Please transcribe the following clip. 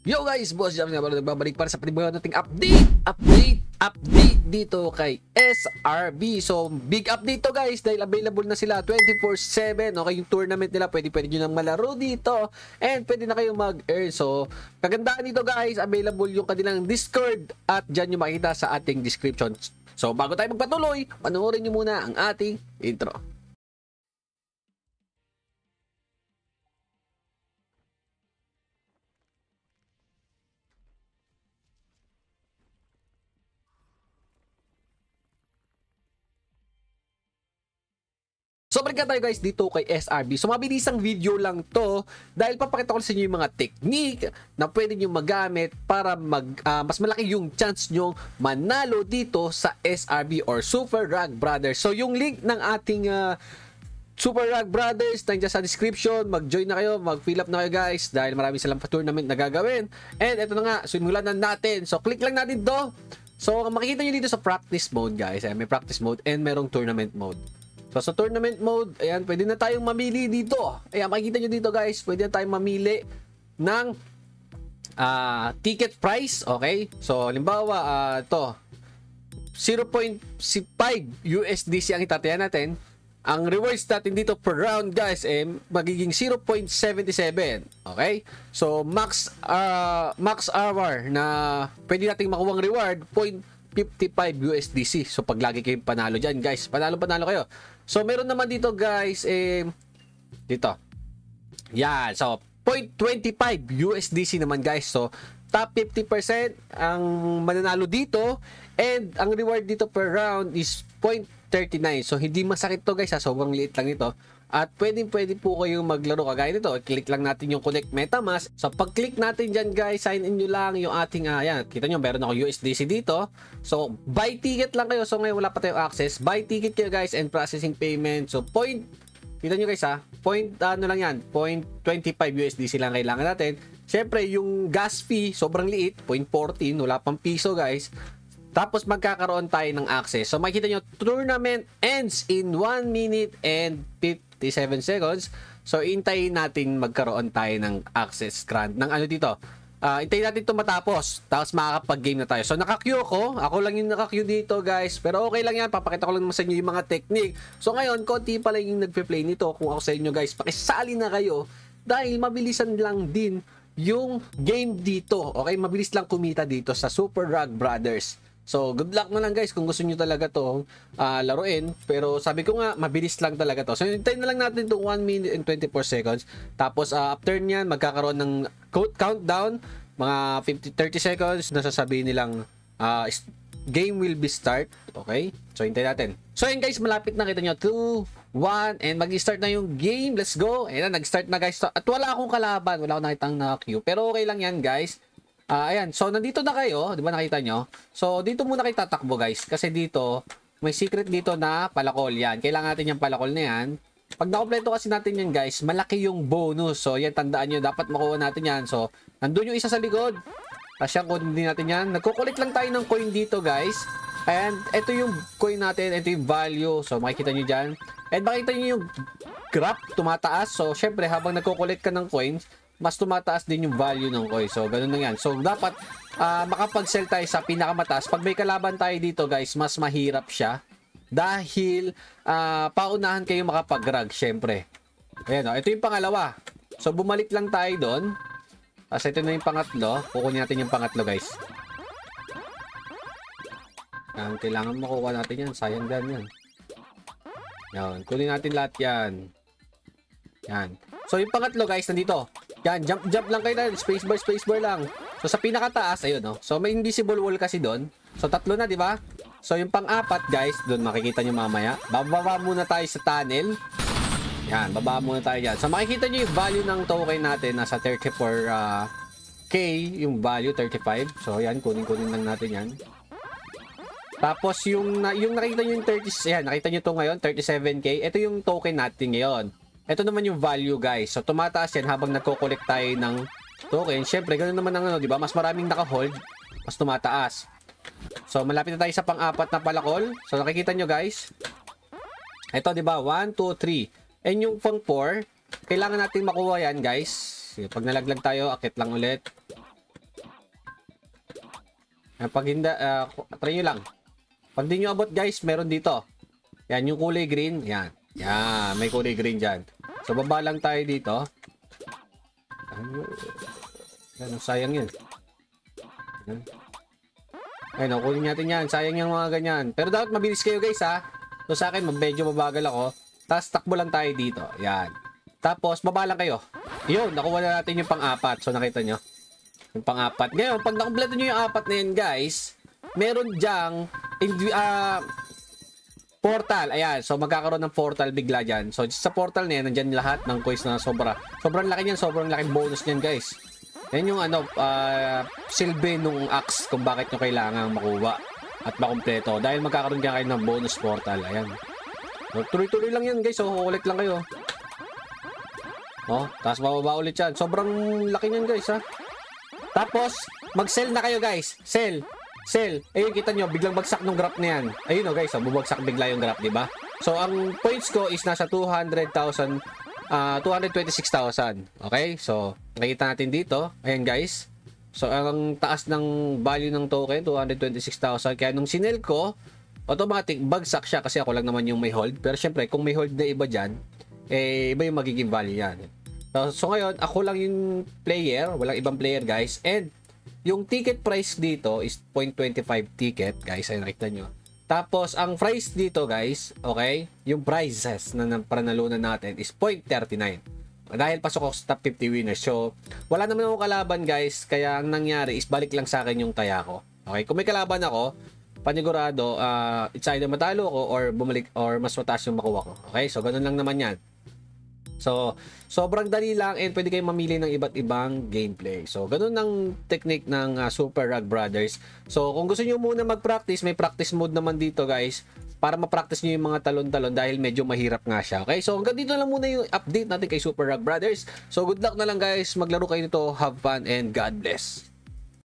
Yo guys, Boss Jam nga pala nagbabalik para sa panibagong nating update dito kay SRB. So, big update to guys dahil available na sila 24/7. Okay, yung tournament nila, pwede nyo nang malaro dito and pwede na kayong mag-earn. So, kagandahan dito guys, available yung kanilang Discord at dyan nyo makita sa ating description. So, bago tayo magpatuloy, panoorin nyo muna ang ating intro. So, balik tayo guys dito kay SRB. So, mabilisang video lang to dahil papakita ko sa inyo yung mga technique na pwede nyo magamit para mas malaki yung chance nyo manalo dito sa SRB or Super Rag Brothers. So, yung link ng ating Super Rag Brothers nandiyan sa description. Mag-join na kayo, mag-fill up na kayo guys dahil marami silang pa-tournament na gagawin. And ito na nga, simulan na natin. So, click lang natin to. So, makikita nyo dito sa practice mode guys. May practice mode and merong tournament mode. So, sa tournament mode, ayan, pwede na tayong mamili dito. Ayan, makikita nyo dito guys, pwede na tayong mamili ng ticket price, okay? So, halimbawa, ito, 0.5 USDC ang itataya natin. Ang rewards natin dito per round guys, magiging 0.77, okay? So, max hour na pwede nating makuha ang reward, 0.55 USDC. So, pag lagi kayong panalo dyan guys, panalo kayo. So, meron naman dito guys, dito. Yan. So, 0.25 USDC naman guys. So, top 50% ang mananalo dito. And, ang reward dito per round is 0.39. So, hindi masakit to guys. Sobrang liit lang ito. At pwede po kayong maglaro kagaya nito. Click lang natin yung Connect MetaMask. So, pag-click natin dyan guys, sign in nyo lang yung ating, yan. Kita nyo, meron ako USDC dito. So, buy ticket lang kayo. So, ngayon wala pa tayong access. Buy ticket kayo guys and processing payment. So, kita nyo guys ano lang yan, 0.25 USDC lang kailangan natin. Siyempre, yung gas fee, sobrang liit, 0.14. Wala pang piso guys. Tapos magkakaroon tayo ng access. So makikita nyo, tournament ends in 1 minute and 57 seconds. So hintayin natin magkaroon tayo ng access grant. Ng ano dito? Hintayin natin ito matapos. Tapos makakapag-game na tayo. So naka-queue ko. Ako lang yung naka-queue dito guys. Pero okay lang yan. Papakita ko lang naman sa inyo yung mga technique. So ngayon, konti pa lang yung nagpe-play nito. Kung ako sa inyo guys, pakisali na kayo. Dahil mabilisan lang din yung game dito. Okay? Mabilis lang kumita dito sa Super Rag Brothers. So, good luck na lang guys kung gusto nyo talaga to laruin. Pero sabi ko nga, mabilis lang talaga to. So, hintayin na lang natin itong 1 minute and 24 seconds. Tapos, after nyan, magkakaroon ng countdown. Mga 30 seconds na sasabihin nilang game will be start. Okay? So, hintayin natin. So, yun guys, malapit na. Kita nyo, 2, 1, and mag-start na yung game. Let's go. Ayan na, nag-start na guys. At wala akong kalaban. Wala akong nakitang na-queue. Pero okay lang yan guys. Ayan, so nandito na kayo, di ba nakita nyo? So dito muna kayo tatakbo guys, kasi dito may secret dito na palakol yan. Kailangan natin yung palakol na yan. Pag nakompleto kasi natin yan guys, malaki yung bonus. So yan, tandaan nyo, dapat makuha natin yan. So nandun yung isa sa likod. Tapos yan, kunin din natin yan. Nagkukulit lang tayo ng coin dito guys. And ito yung coin natin, ito yung value. So makikita nyo dyan. And makikita nyo yung graph tumataas. So syempre habang nagkukulit ka ng coins, mas tumataas din yung value ng coin. So, ganun na yan. So, dapat makapag-sell tayo sa pinakamataas. Pag may kalaban tayo dito, guys, mas mahirap siya. Dahil, paunahan kayo makapag-rag, syempre. Ayan, ito yung pangalawa. So, bumalik lang tayo doon. Tapos, ito na yung pangatlo. Kukunin natin yung pangatlo, guys. Yan, kailangan makuha natin yan. Sayang gan yan. Yan, kunin natin lahat yan. Yan. So, yung pangatlo, guys, nandito. Yan, jump lang kayo na. Spacebar lang. So, sa pinakataas, ayun, no? So, may invisible wall kasi doon. So, tatlo na, di ba? So, yung pang-apat, guys, doon makikita nyo mamaya. Bababa muna tayo sa tunnel. Yan, bababa muna tayo dyan. So, makikita nyo yung value ng token natin. Nasa 34K, yung value, 35. So, yan, kunin lang natin yan. Tapos, yung nakita nyo yung 30, yan, nakita nyo to ngayon, 37K. Ito yung token natin ngayon. Ito naman yung value guys. So tumataas yan habang nagko-collect tayo ng token. Syempre, ganoon naman ang ano, 'di ba? Mas maraming naka-hold, mas tumataas. So malapit na tayo sa pang-apat na palakol. So nakikita nyo guys. Ito 'di ba? 1 2 3. And yung pang 4, kailangan natin makuha yan guys. Pag nalaglag tayo, akit lang ulit. Pag hindi, try nyo lang. Pag di nyo abot guys, meron dito. Yan, yung kulay green. Yan. Yan, may kulay green dyan. So, baba lang tayo dito. Yan, sayang yun. Yan. Ayun, kunin natin yan. Sayang yung mga ganyan. Pero dapat mabilis kayo guys ha. So, sa akin, medyo mabagal ako. Tapos, takbo lang tayo dito. Yan. Tapos, baba lang kayo. Yun, nakuha na natin yung pang-apat. So, nakita nyo? Yung pang-apat. Ngayon, pag nakumpleto nyo yung apat na yan guys, meron dyang portal. Ayan. So, magkakaroon ng portal bigla dyan. So, sa portal na yan, nandyan lahat ng coins na sobrang laki niyan. Sobrang laking bonus niyan, guys. Yan yung silbi nung axe kung bakit nyo kailangan makuha at makumpleto. Dahil magkakaroon kayo ng bonus portal. Ayan. So, tuloy-tuloy lang yan, guys. So, kukulit lang kayo. Oh, tapos mababa ulit yan. Sobrang laki niyan, guys, ha. Tapos, mag-sell na kayo, guys. Sell. Ayun, kita nyo, biglang bagsak ng graph na yan. Ayun o guys, bubagsak bigla yung graph, diba? So, ang points ko is nasa 200,000, 226,000. Okay? So, nakita natin dito. Ayan guys. So, ang taas ng value ng token, 226,000. Kaya nung sinel ko, automatic, bagsak siya kasi ako lang naman yung may hold. Pero syempre, kung may hold na iba dyan, iba yung magiging value yan. So ngayon, ako lang yung player. Walang ibang player guys. And, yung ticket price dito is 0.25 ticket, guys. Ay nakita nyo. Tapos, ang price dito, guys, okay, yung prizes na panalunan natin is 0.39. Dahil pasok ako sa top 50 winners. So, wala naman akong kalaban, guys. Kaya, ang nangyari is balik lang sa akin yung taya ko. Okay, kung may kalaban ako, panigurado, it's either matalo ko or bumalik or mas mataas yung makuha ko. Okay, so ganun lang naman yan. So, sobrang dali lang and pwede kayong mamili ng iba't ibang gameplay. So, ganun ang technique ng Super Rug Brothers. So, kung gusto nyo muna mag-practice, may practice mode naman dito guys para ma-practice nyo yung mga talon-talon dahil medyo mahirap nga siya. Okay, so hanggang dito lang muna yung update natin kay Super Rug Brothers. So, good luck na lang guys. Maglaro kayo nito. Have fun and God bless.